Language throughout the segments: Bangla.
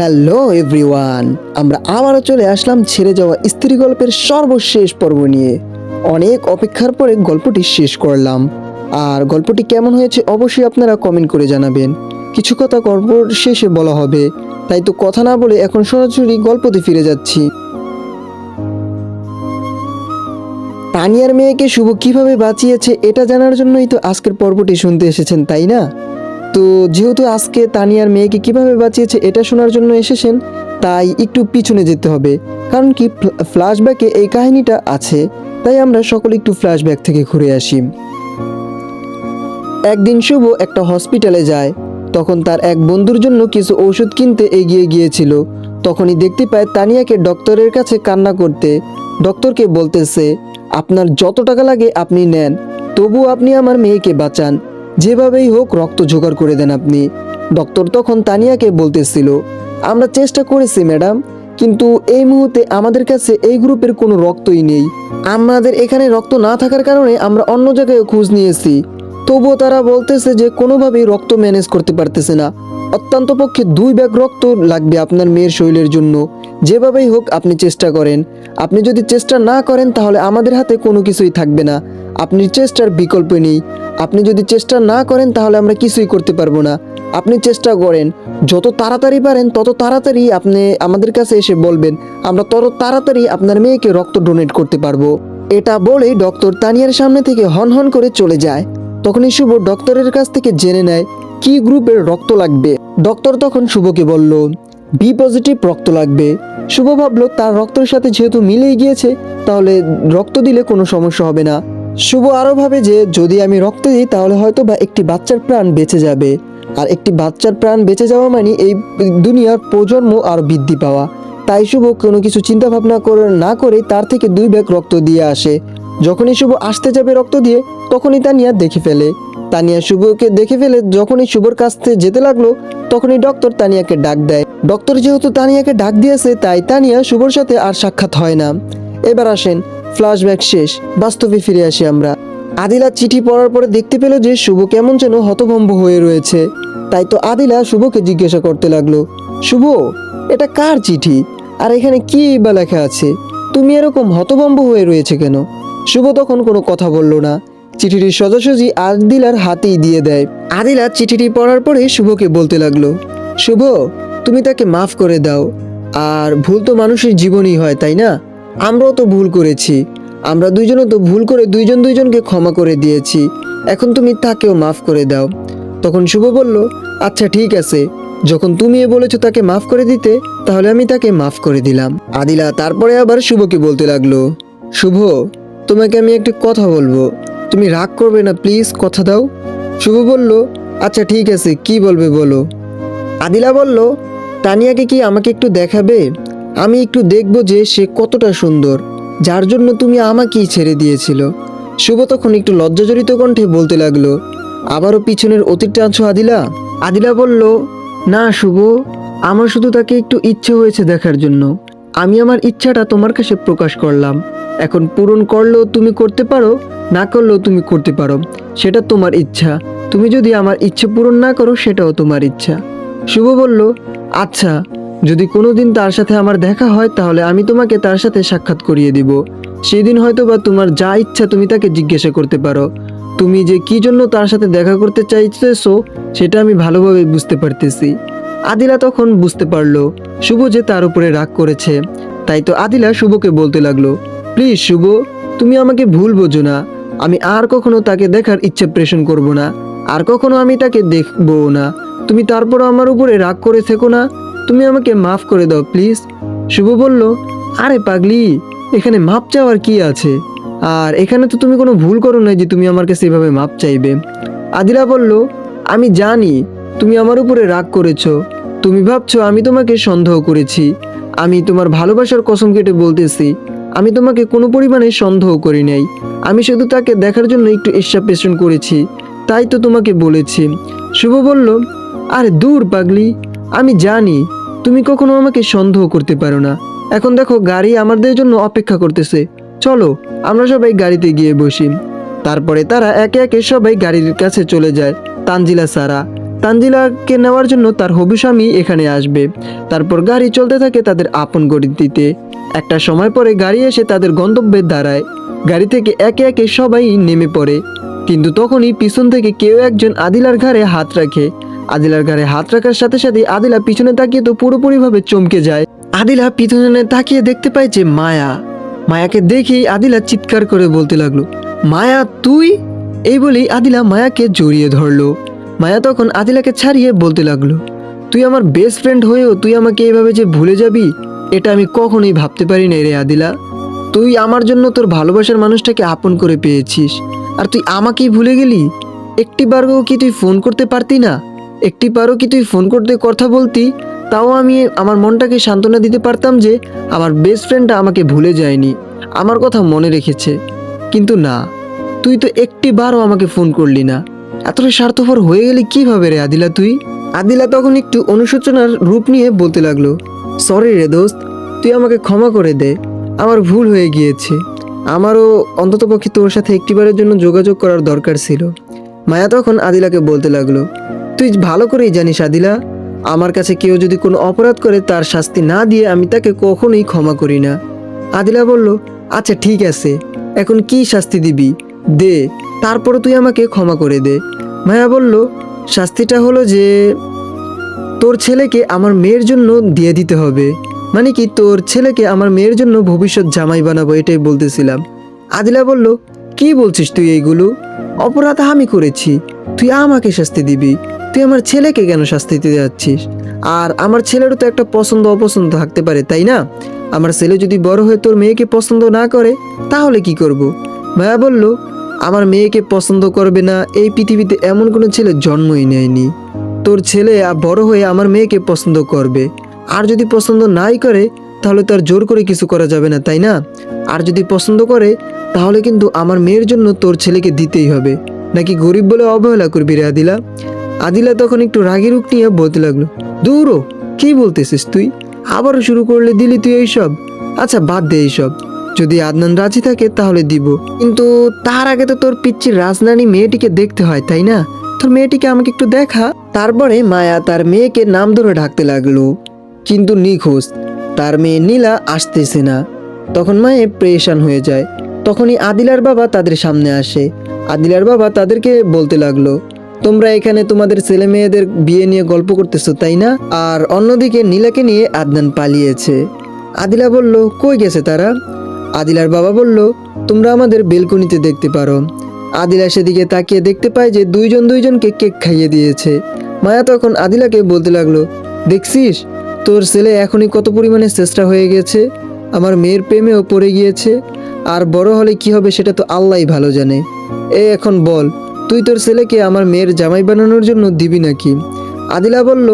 হ্যালো এভরিওয়ান, আমরা আবারও চলে আসলাম ছেড়ে যাওয়া স্ত্রী গল্পের সর্বশেষ পর্ব নিয়ে। অনেক অপেক্ষার পরে গল্পটি শেষ করলাম। আর গল্পটি কেমন হয়েছে অবশ্যই আপনারা কমেন্ট করে জানাবেন। কিছু কথা গল্পর শেষে বলা হবে, তাই তো কথা না বলে এখন সরাসরি গল্পতে ফিরে যাচ্ছি। তানিয়ার মেয়েকে শুভ কিভাবে বাঁচিয়েছে এটা জানার জন্যই তো আজকের পর্বটি শুনতে এসেছেন, তাই না? তো যেহেতু আজকে তানিয়ার মেয়েকে কিভাবে বাঁচিয়েছে এটা শোনার জন্য এসেছেন, তাই একটু পিছনে যেতে হবে। কারণ কি, ফ্ল্যাশব্যাকে এই কাহিনীটা আছে, তাই আমরা সকলে একটু ফ্ল্যাশব্যাক থেকে ঘুরে আসি। একদিন শুভ একটা হসপিটালে যায়। তখন তার এক বন্ধুর জন্য কিছু ওষুধ কিনতে এগিয়ে গিয়েছিল। তখনই দেখতে পায় তানিয়াকে ডক্টরের কাছে কান্না করতে। ডক্টরকে বলতেছে, আপনার যত টাকা লাগে আপনি নেন, তবু আপনি আমার মেয়েকে বাঁচান, যেভাবেই হোক রক্ত জোগাড় করে দেন আপনি। ডক্টর তখন তানিয়াকে বলতেছিল, আমরা চেষ্টা করেছি ম্যাডাম, কিন্তু এই মুহূর্তে আমাদের কাছে এই গ্রুপের কোনো রক্তই নেই। আমাদের এখানে রক্ত না থাকার কারণে আমরা অন্য জায়গায় খোঁজ নিয়েছি, তবুও তারা বলতেছে যে কোনোভাবেই রক্ত ম্যানেজ করতে পারতেছে না। অত্যন্ত পক্ষে 2 ব্যাগ রক্ত লাগবে আপনার মেয়ের শরীরের জন্য। যেভাবেই হোক আপনি চেষ্টা করেন। আপনি যদি চেষ্টা না করেন তাহলে আমাদের হাতে কোনো কিছুই থাকবে না। আপনি চেষ্টার বিকল্প নেই। আপনি যদি চেষ্টা না করেন তাহলে আমরা কিছুই করতে পারবো না। আপনি চেষ্টা করেন, যত তাড়াতাড়ি পারেন তত তাড়াতাড়ি আপনি আমাদের কাছে এসে বলবেন, আমরা তত তাড়াতাড়ি আপনার মেয়েকে রক্ত ডোনেট করতে পারবো। এটা বলেই ডক্টর তানিয়ার সামনে থেকে হন হন করে চলে যায়। তখনই শুভ ডক্টরের কাছ থেকে জেনে নেয় কি গ্রুপের রক্ত লাগবে। ডক্টর তখন শুভকে বলল, বি পজিটিভ রক্ত লাগবে। শুভ ভাবলো তার রক্তের সাথে যেহেতু মিলেই গিয়েছে, তাহলে রক্ত দিলে কোনো সমস্যা হবে না। শুভ আরও ভাবে যে যদি আমি রক্ত দিই তাহলে হয়তো বা একটি বাচ্চার প্রাণ বেঁচে যাবে, আর একটি বাচ্চার প্রাণ বেঁচে যাওয়া মানে এই দুনিয়ার প্রজন্ম আর বৃদ্ধি পাওয়া। তাই শুভ কোনো কিছু চিন্তা ভাবনা না করে তার থেকে 2 ব্যাগ রক্ত দিয়ে আসে। যখনই শুভ আসতে যাবে রক্ত দিয়ে, তখনই তানিয়া দেখে ফেলে। তানিয়া শুভকে দেখে ফেলে যখনই শুভর কাছ থেকে যেতে লাগলো, তখনই ডক্টর তানিয়াকে ডাক দেয়। ডক্টর যেহেতু তানিয়াকে ডাক দিয়েছে, তাই তানিয়া শুভর সাথে আর সাক্ষাৎ হয় না। এবার আসেন, ফ্ল্যাশব্যাক শেষ, বাস্তবে ফিরে আসি আমরা। আদিলা চিঠি পড়ার পরে দেখতে পেল যে শুভ কেমন যেন হতভম্ব হয়ে রয়েছে। তাই তো আদিলা শুভকে জিজ্ঞাসা করতে লাগলো, শুভ, এটা কার চিঠি? আর এখানে কি বা লেখা আছে? তুমি এরকম হতভম্ব হয়ে রয়েছে কেন? শুভ তখন কোনো কথা বলল না। চিঠিটি সোজাসুজি আদিলার হাতেই দিয়ে দেয়। আদিলা চিঠিটি পড়ার পরে শুভকে বলতে লাগলো, শুভ, তুমি তাকে মাফ করে দাও। আর ভুল তো মানুষের জীবনই হয়, তাই না? আমরাও তো ভুল করেছি। আমরা দুইজনও তো ভুল করে দুইজনকে ক্ষমা করে দিয়েছি। এখন তুমি তাকেও মাফ করে দাও। তখন শুভ বলল, আচ্ছা ঠিক আছে, যখন তুমি বলেছো তাকে মাফ করে দিতে, তাহলে আমি তাকে মাফ করে দিলাম। আদিলা তারপরে আবার শুভকে বলতে লাগলো, শুভ, তোমাকে আমি একটা কথা বলবো, তুমি রাগ করবে না প্লিজ, কথা দাও। শুভ বলল, আচ্ছা ঠিক আছে, কি বলবে বলো। আদিলা বলল, তানিয়াকে কি আমাকে একটু দেখাবে? আমি একটু দেখব যে সে কতটা সুন্দর, যার জন্য তুমি আমাকেই ছেড়ে দিয়েছিল। শুভ তখন একটু লজ্জাজড়িত কণ্ঠে বলতে লাগলো, আবারও পিছনের অতীত টানছো আদিলা? আদিলা বলল, না শুভ, আমার শুধু তাকে একটু ইচ্ছে হয়েছে দেখার জন্য। আমি আমার ইচ্ছাটা তোমার কাছে প্রকাশ করলাম। এখন পূরণ করলেও তুমি করতে পারো, না করলেও তুমি করতে পারো, সেটা তোমার ইচ্ছা। তুমি যদি আমার ইচ্ছে পূরণ না করো, সেটাও তোমার ইচ্ছা। শুভ বলল, আচ্ছা, যদি কোনোদিন তার সাথে আমার দেখা হয় তাহলে আমি তোমাকে তার সাথে সাক্ষাৎ করিয়ে দিব। সেদিন হয়তো বা তোমার যা ইচ্ছা তুমি তাকে জিজ্ঞাসা করতে পারো। তুমি যে কি জন্য তার সাথে দেখা করতে চাইতেছো সেটা আমি ভালোভাবে বুঝতে পারতেছি। আদিলা তখন বুঝতে পারলো শুভ যে তার উপরে রাগ করেছে। তাই তো আদিলা শুভকে বলতে লাগলো, প্লিজ শুভ, তুমি আমাকে ভুল বোঝো না। আমি আর কখনো তাকে দেখার ইচ্ছে পোষণ করব না, আর কখনো আমি তাকে দেখবো না। তুমি তারপরও আমার উপরে রাগ করে থেকো না, তুমি আমাকে মাফ করে দাও প্লিজ। শুভ বলল, আরে পাগলি, এখানে মাপ চাওয়ার কি আছে? আর এখানে তো তুমি কোনো ভুল করো না যে তুমি আমার কাছে এভাবে মাপ চাইবে। আদিলা বলল, আমি জানি তুমি আমার উপরে রাগ করেছো। তুমি ভাবছো আমি তোমাকে সন্দেহ করেছি। আমি তোমার ভালোবাসার কসম কেটে বলতেছি, আমি তোমাকে কোনো পরিমাণে সন্দেহ করি নাই। আমি শুধু তাকে দেখার জন্য একটু ঈর্ষা পোষণ করেছি, তাই তো তোমাকে বলেছি। শুভ বলল, আরে দূর পাগলি, আমি জানি তুমি কখনো আমাকে সন্দেহ করতে পারো না। এখন দেখো গাড়ি আমাদের জন্য অপেক্ষা করতেছে, চলো আমরা সবাই গাড়িতে গিয়ে বসি। তারপরে তারা একে একে সবাই গাড়ির কাছে চলে যায়। তানজিলা সারা তানজিলাকে নেওয়ার জন্য তার হবু স্বামী এখানে আসবে। তারপর গাড়ি চলতে থাকে তাদের আপন গতিতে। একটা সময় পরে গাড়ি এসে তাদের গন্তব্যে দাঁড়ায়। গাড়ি থেকে একে একে সবাই নেমে পড়ে, কিন্তু তখনই পিছন থেকে কেউ একজন আদিলার ঘাড়ে হাত রাখে। আদিলার ঘাড়ে হাত রাখার সাথে সাথে আদিলা পিছনে তাকিয়ে তো পুরোপুরিভাবে চমকে যায়। আদিলা পিছনে তাকিয়ে দেখতে পায় যে মায়াকে দেখেই আদিলা চিৎকার করে বলতে লাগলো, মায়া তুই! এই বলেই আদিলা মায়াকে জড়িয়ে ধরলো। মায়া তখন আদিলাকে ছাড়িয়ে বলতে লাগলো, তুই আমার বেস্ট ফ্রেন্ড হয়েও তুই আমাকে এইভাবে যে ভুলে যাবি, এটা আমি কখনোই ভাবতে পারি না রে আদিলা। তুই আমার জন্য তোর ভালোবাসার মানুষটাকে আপন করে পেয়েছিস, আর তুই আমাকেই ভুলে গেলি। একটিবারও কি তুই ফোন করতে পারতি না? একটিবারও কি তুই ফোন করতে কথা বলতি? তাও আমি আমার মনটাকে সান্ত্বনা দিতে পারতাম যে আমার বেস্ট ফ্রেন্ডটা আমাকে ভুলে যায়নি, আমার কথা মনে রেখেছে। কিন্তু না, তুই তো একটিবারও আমাকে ফোন করলি না। এতটা স্বার্থপর হয়ে গেলি কিভাবে রে আদিলা তুই? আদিলা তখন একটু অনুশোচনার রূপ নিয়ে বলতে লাগলো, সরি রে দোস্ত, তুই আমাকে ক্ষমা করে দে, আমার ভুল হয়ে গিয়েছে। আমারও অন্ততপক্ষে তোর সাথে একটিবারের জন্য যোগাযোগ করার দরকার ছিল। মায়া তখন আদিলাকে বলতে লাগলো, তুই ভালো করেই জানিস আদিলা, আমার কাছে কেউ যদি কোনো অপরাধ করে তার শাস্তি না দিয়ে আমি তাকে কখনোই ক্ষমা করি না। আদিলা বলল, আচ্ছা ঠিক আছে, এখন কি শাস্তি দিবি দে, তারপরে তুই আমাকে ক্ষমা করে দে। মায়া বলল, শাস্তিটা হলো যে তোর ছেলেকে আমার মেয়ের জন্য দিয়ে দিতে হবে। মানে কি, তোর ছেলেকে আমার মেয়ের জন্য ভবিষ্যৎ জামাই বানাবো, এটাই বলতেছিলাম। আদিলা বলল, কি বলছিস তুই এইগুলো? অপরাধ আমি করেছি, তুই আমাকে শাস্তি দিবি? তুই আমার ছেলেকে কেন শাস্তি দিতে যাচ্ছিস? আর আমার ছেলেরও তো একটা পছন্দ অপছন্দ থাকতে পারে, তাই না? আমার ছেলে যদি বড় হয়ে তোর মেয়েকে পছন্দ না করে তাহলে কি করব? মায়া বলল, আমার মেয়েকে পছন্দ করবে না এই পৃথিবীতে এমন কোনো ছেলে জন্মই নেয়নি। তোর ছেলে বড় হয়ে আমার মেয়েকে পছন্দ করবে, আর যদি পছন্দ নাই করে তাহলে তার জোর করে কিছু করা যাবে না, তাই না? আর যদি পছন্দ করে তাহলে কিন্তু আমার মেয়ের জন্য তোর ছেলেকে দিতেই হবে। নাকি গরিব বলে অবহেলা করবি রে আদিলা? আদিলা তখন একটু রাগি রূপ নিয়ে বলতে লাগলো, দূরও, কি বলতেছিস তুই? আবারও শুরু করলে দিলি তুই এইসব? আচ্ছা বাদ দে এইসব, যদি আদনান রাজি থাকে তাহলে দিব, কিন্তু তার আগে তো তোর পিচ্চির রাজনানী মেয়েটিকে দেখতে হয়, তাই না? তোর মেয়েটিকে আমাকে একটু দেখা। তারপরে মায়া তার মেয়েকে নাম ধরে ডাকতে লাগলো, কিন্তু নিখোঁজ, তার মেয়ে নীলা আসতেছে না। তখন মায়ে প্রেশান হয়ে যায়। তখনই আদিলার বাবা তাদের সামনে আসে। আদিলার বাবা তাদেরকে বলতে লাগলো, তোমরা এখানে তোমাদের ছেলে মেয়েদের বিয়ে নিয়ে গল্প করতেছো, তাই না? আর অন্যদিকে নীলাকে নিয়ে আদনান পালিয়েছে। আদিলা বলল, কই গেছে তারা? আদিলার বাবা বলল, তোমরা আমাদের বেলকনিতে দেখতে পারো। আদিলা সেদিকে তাকিয়ে দেখতে পায় যে দুইজনকে কেক খাইয়ে দিয়েছে। মায়া তখন আদিলাকে বলতে লাগলো, দেখছিস তোর ছেলে এখনই কত পরিমাণে চেষ্টা হয়ে গেছে, আমার মেয়ের প্রেমেও পড়ে গিয়েছে, আর বড় হলে কি হবে সেটা তো আল্লাহই ভালো জানে। এখন বল, তুই তোর ছেলেকে আমার মেয়ের জামাই বানানোর জন্য দিবি নাকি? আদিলা বলল,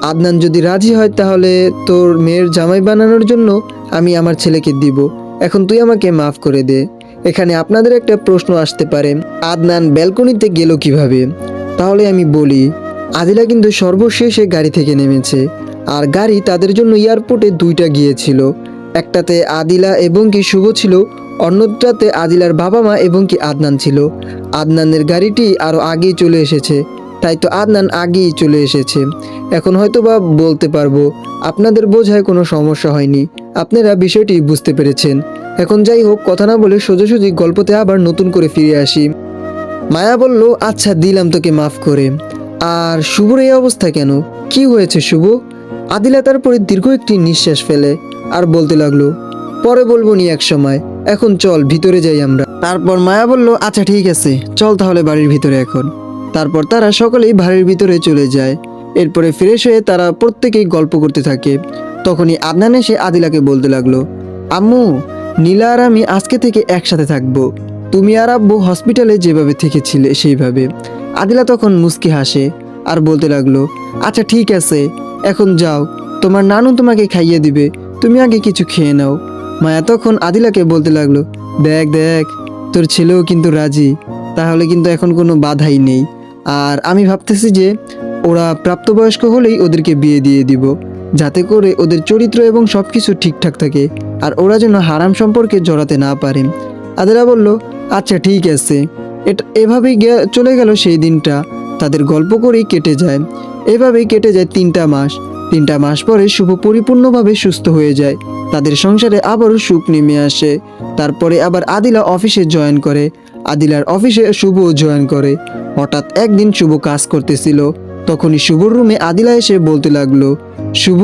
আদনান যদি রাজি হয় তাহলে তোর মেয়ের জামাই বানানোর জন্য আমি আমার ছেলেকে দিব। এখন তুই আমাকে মাফ করে দে। এখানে আপনাদের একটা প্রশ্ন আসতে পারে, আদনান ব্যালকনিতে গেল কিভাবে? তাহলে আমি বলি, আদিলা কিন্তু সর্বশেষে গাড়ি থেকে নেমেছে, আর গাড়ি তাদের জন্য এয়ারপোর্টে দুইটা গিয়েছিল। একটাতে আদিলা এবং কি শুভ ছিল, অন্যটাতে আদিলার বাবা মা এবং কি আদনান ছিল। আদনানের গাড়িটি আরও আগেই চলে এসেছে, তাই তো আদনান আগেই চলে এসেছে। এখন হয়তো বা বলতে পারবো আপনাদের বোঝায় কোনো সমস্যা হয়নি, আপনারা বিষয়টি বুঝতে পেরেছেন। এখন যাই হোক, কথা না বলে সোজাসুজি গল্পতে আবার নতুন করে ফিরে আসি। মায়া বলল, আচ্ছা দিলাম তোকে মাফ করে। আর শুভর এই অবস্থা কেন? কি হয়েছে শুভ? আদিলা তারপরে দীর্ঘ একটি নিঃশ্বাস ফেলে আর বলতে লাগলো, পরে বলবো নি এক সময়, এখন চল ভিতরে যাই আমরা। তারপর মায়া বলল, আচ্ছা ঠিক আছে, চল তাহলে বাড়ির ভিতরে এখন। তারপর তারা সকলেই বাড়ির ভিতরে চলে যায়। এরপরে ফ্রেশ হয়ে তারা প্রত্যেকেই গল্প করতে থাকে। তখনই আদনান এসে আদিলাকে বলতে লাগলো, আম্মু, নীলা আর আমি আজকে থেকে একসাথে থাকবো, তুমি আর আব্বু হসপিটালে যেভাবে থেকেছিলে সেইভাবে। আদিলা তখন মুচকি হাসে আর বলতে লাগলো, আচ্ছা ঠিক আছে, এখন যাও, তোমার নানু তোমাকে খাইয়ে দিবে, তুমি আগে কিছু খেয়ে নাও। মায়া তখন আদিলাকে বলতে লাগলো, দেখ দেখ, তোর ছেলেও কিন্তু রাজি, তাহলে কিন্তু এখন কোনো বাধাই নেই। আর আমি ভাবতেছি যে ওরা প্রাপ্তবয়স্ক হলেই ওদেরকে বিয়ে দিয়ে দিব, যাতে করে ওদের চরিত্র এবং সব কিছু ঠিকঠাক থাকে, আর ওরা যেন হারাম সম্পর্কে জড়াতে না পারে। আদিলা বলল, আচ্ছা ঠিক আছে। এটা এভাবেই চলে গেল সেই দিনটা। তাদের গল্প করেই কেটে যায়। এভাবেই কেটে যায় 3টা মাস। 3টা মাস পরে শুভ পরিপূর্ণভাবে সুস্থ হয়ে যায়। তাদের সংসারে আবারও সুখ নেমে আসে। তারপরে আবার আদিলা অফিসে জয়েন করে। আদিলার অফিসে শুভও জয়েন করে। হঠাৎ একদিন শুভ কাজ করতেছিল, তখনই শুভর রুমে আদিলা এসে বলতে লাগলো, শুভ,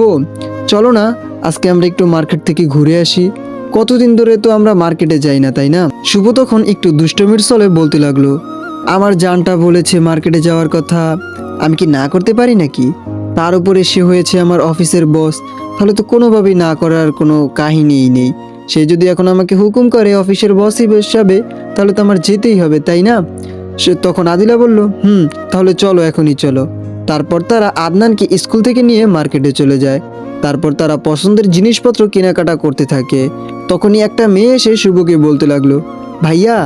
চলো না আজকে আমরা একটু মার্কেট থেকে ঘুরে আসি। কতদিন ধরে তো আমরা মার্কেটে যাই না, তাই না? শুভ তখন একটু দুষ্টমির ছলে বলতে লাগলো, আমার জানটা বলেছে মার্কেটে যাওয়ার কথা, আমি কি না করতে পারি নাকি? তার উপরে সে হয়েছে আমার অফিসের বস, তাহলে তো কোনোভাবেই না করার কোনো কাহিনীই নেই। সে যদি এখন আমাকে হুকুম করে অফিসের বস হিসাবে, তাহলে তো আমার যেতেই হবে, তাই না? সে তখন আদিলা বলল, তাহলে চলো, এখনই চলো। তারপর তারা আদনানকে স্কুল থেকে নিয়ে মার্কেটে চলে যায়। তারপর তারা পছন্দের জিনিসপত্র কেনাকাটা করতে থাকে। তখনই একটা মেয়ে এসে শুভকে বলতে লাগলো, ভাইয়া,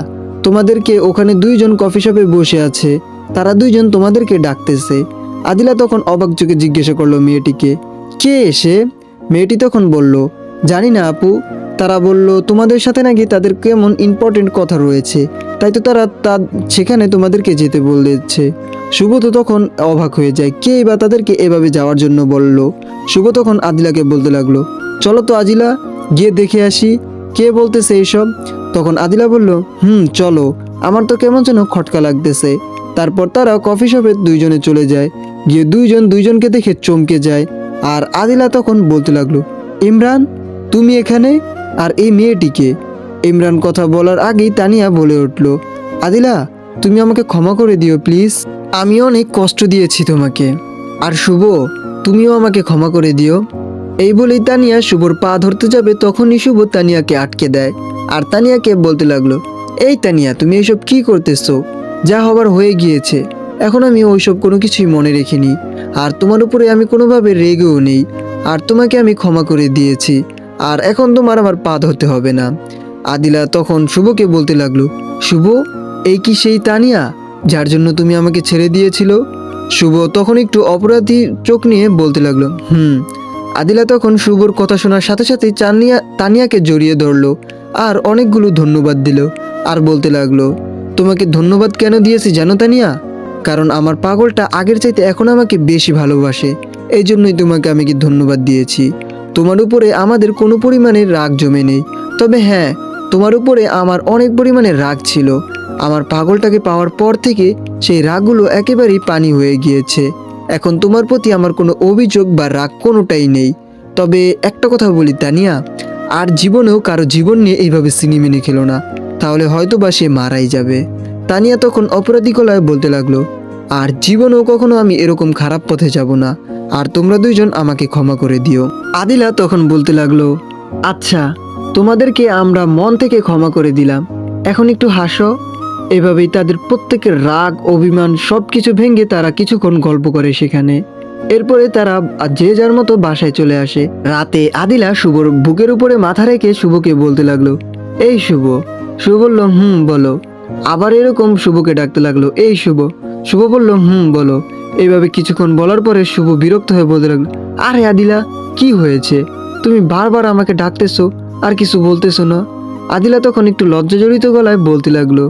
তোমাদেরকে ওখানে 2জন কফি শপে বসে আছে, তারা 2জন তোমাদেরকে ডাকতেছে। আদিলা তখন অবাক চোখে জিজ্ঞাসা করলো মেয়েটিকে, কে এসে? মেয়েটি তখন বলল, জানি না আপু, তারা বলল তোমাদের সাথে নাকি তাদের কেমন ইম্পর্টেন্ট কথা রয়েছে, তাই তো তারা সেখানে তোমাদেরকে যেতে বলছে। শুভ তো তখন অবাক হয়ে যায়, কে বা তাদেরকে এভাবে যাওয়ার জন্য বলল। শুভ তখন আদিলাকে বলতে লাগলো, চলো তো আজিলা, গিয়ে দেখে আসি কে বলতেছে এইসব। তখন আদিলা বলল, চলো, আমার তো কেমন যেন খটকা লাগতেছে। তারপর তারা কফি শপে 2জনে চলে যায়। গিয়ে 2জনকে দেখে চমকে যায়। আর আদিলা তখন বলতে লাগলো, ইমরান, তুমি এখানে? আর এই মেয়েটিকে? ইমরান কথা বলার আগেই তানিয়া বলে উঠল, আদিলা, তুমি আমাকে ক্ষমা করে দিও প্লিজ, আমি অনেক কষ্ট দিয়েছি তোমাকে। আর শুভ, তুমিও আমাকে ক্ষমা করে দিও। এই বলেই তানিয়া শুভর পা ধরতে যাবে, তখনই শুভ তানিয়াকে আটকে দেয়। আর তানিয়াকে বলতে লাগলো, এই তানিয়া, তুমি এইসব কি করতেছো? যা হবার হয়ে গিয়েছে, এখন আমি ওইসব কোনো কিছুই মনে রেখিনি। আর তোমার উপরে আমি কোনোভাবে রেগেও নেই। আর তোমাকে আমি ক্ষমা করে দিয়েছি। আর এখন তোমার আমার পা ধরতে হবে না। আদিলা তখন শুভকে বলতে লাগলো, শুভ, এই কি সেই তানিয়া যার জন্য তুমি আমাকে ছেড়ে দিয়েছিল? শুভ তখন একটু অপরাধী চোখ নিয়ে বলতে লাগলো, আদিলা তখন শুভর কথা শোনার সাথে সাথে তানিয়াকে জড়িয়ে ধরলো আর অনেকগুলো ধন্যবাদ দিল। আর বলতে লাগলো, তোমাকে ধন্যবাদ কেন দিয়েছি জানো তানিয়া? কারণ আমার পাগলটা আগের চাইতে এখন আমাকে বেশি ভালোবাসে, এই জন্যই তোমাকে আমি কি ধন্যবাদ দিয়েছি। তোমার উপরে আমাদের কোনো পরিমাণে রাগ জমে নেই, তবে হ্যাঁ, তোমার উপরে আমার অনেক পরিমাণে রাগ ছিল। আমার পাগলটাকে পাওয়ার পর থেকে সেই রাগগুলো একেবারেই পানি হয়ে গিয়েছে। এখন তোমার প্রতি আমার কোনো অভিযোগ বা রাগ কোনোটাই নেই। তবে একটা কথা বলি তানিয়া, আর জীবনেও কারো জীবন নিয়ে এইভাবে সিনেমিনে খেলো না, তাহলে হয়তো বা সে মারাই যাবে। তানিয়া তখন অপরাধী গলায় বলতে লাগলো, আর জীবনেও কখনো আমি এরকম খারাপ পথে যাব না। আর তোমরা 2জন আমাকে ক্ষমা করে দিও। আদিলা তখন বলতে লাগলো, আচ্ছা, তোমাদেরকে আমরা মন থেকে ক্ষমা করে দিলাম, এখন একটু হাসো। এভাবেই তাদের প্রত্যেকের রাগ অভিমান সবকিছু ভেঙে তারা কিছুক্ষণ গল্প করে সেখানে। এরপরে তারা যে যার মতো বাসায় চলে আসে। রাতে আদিলা শুভর বুকের উপরে মাথা রেখে শুভকে বলতে লাগলো, এই শুভ। শুভ বলল, বলো। আবার এরকম শুভকে ডাকতে লাগলো, এই শুভ। শুভ বলল, বলো। এইভাবে কিছুক্ষণ বলার পরে শুভ বিরক্ত হয়ে বলতে লাগলো, আরে আদিলা, কি হয়েছে? তুমি বারবার আমাকে ডাকতেছো আর কিছু বলতেছো না। আদিলা তখন একটু লজ্জাজড়িত গলায় বলতে লাগলো,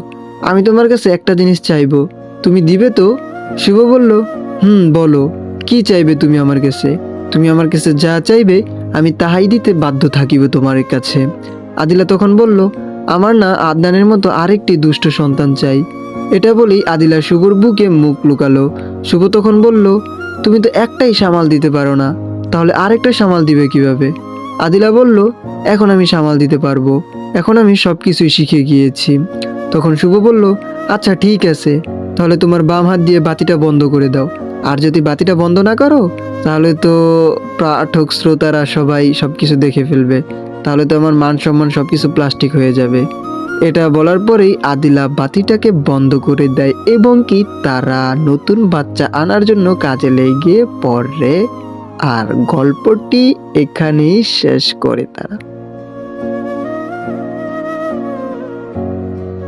আমি তোমার কাছে একটা জিনিস চাইবো, তুমি দিবে তো? শুভ বলল, বলো, কি চাইবে তুমি আমার কাছে? তুমি আমার কাছে যা চাইবে আমি তাহাই দিতে বাধ্য থাকিব তোমার কাছে। আদিলা তখন বলল, আমার না আদনানের মতো আরেকটি দুষ্ট সন্তান চাই। এটা বলেই আদিলা শুভর বুকে মুখ লুকালো। শুভ তখন বলল, তুমি তো একটাই সামাল দিতে পারো না, তাহলে আরেকটা সামাল দিবে কিভাবে? আদিলা বলল, এখন আমি সামাল দিতে পারবো, এখন আমি সব কিছুই শিখে গিয়েছি। তখন শুভ বলল, আচ্ছা ঠিক আছে, তাহলে তোমার বাম হাত দিয়ে বাতিটা বন্ধ করে দাও। আর যদি বাতিটা বন্ধ না করো, তাহলে তো পাঠক শ্রোতারা সবাই সব কিছু দেখে ফেলবে, তাহলে তো আমার মান সম্মান সব কিছু প্লাস্টিক হয়ে যাবে। এটা বলার পরেই আদিলা বাতিটাকে বন্ধ করে দেয় এবং কি তারা নতুন বাচ্চা আনার জন্য কাজে লেগে পড়ে। আর গল্পটি এখানেই শেষ করে তারা।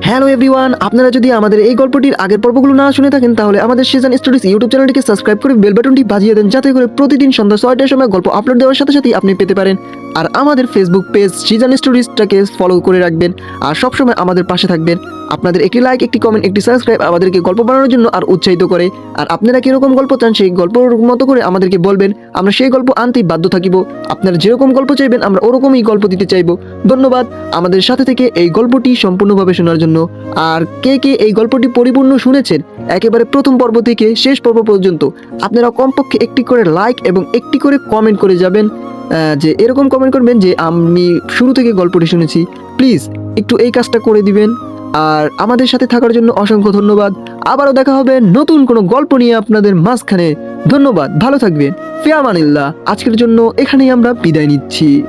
হ্যালো এভরিওয়ান, আপনারা যদি আমাদের এই গল্পটির আগের পর্বগুলো না শুনে থাকেন, তাহলে আমাদের সিজন স্টোরিজ ইউটিউব চ্যানেলটিকে সাবস্ক্রাইব করে বেল বাটনটি বাজিয়ে দেন, যাতে করে প্রতিদিন সন্ধ্যা 6টার সময় গল্প আপলোড দেওয়ার সাথে সাথেই আপনি পেতে পারেন আর আমাদের ফেসবুক পেজ সিজন স্টোরিজটাকে ফলো করে রাখবেন আর সবসময় আমাদের পাশে থাকবেন। আপনাদের একটি লাইক, একটি কমেন্ট, একটি সাবস্ক্রাইব আমাদেরকে গল্প বানানোর জন্য আর উৎসাহিত করে। আর আপনারা কীরকম গল্প চান সেই গল্পর মতো করে আমাদেরকে বলবেন, আমরা সেই গল্প আনতেই বাধ্য থাকিব। আপনারা যেরকম গল্প চাইবেন আমরা ওরকমই গল্প দিতে চাইব। ধন্যবাদ আমাদের সাথে থেকে এই গল্পটি সম্পূর্ণভাবে শোনার জন্য। আর কে কে এই গল্পটি পরিপূর্ণ শুনেছেন একেবারে প্রথম পর্ব থেকে শেষ পর্ব পর্যন্ত, আপনারা কমপক্ষে একটি করে লাইক এবং একটি করে কমেন্ট করে যাবেন। যে এরকম কমেন্ট করবেন যে আমি শুরু থেকে গল্পটি শুনেছি। প্লিজ একটু এই কাজটা করে দিবেন। আর আমাদের সাথে থাকার জন্য অসংখ্য ধন্যবাদ। আবারও দেখা হবে নতুন কোনো গল্প নিয়ে আপনাদের মাঝখানে। ধন্যবাদ, ভালো থাকবেন। ফি আমানিল্লাহ। আজকের জন্য এখানেই আমরা বিদায় নিচ্ছি।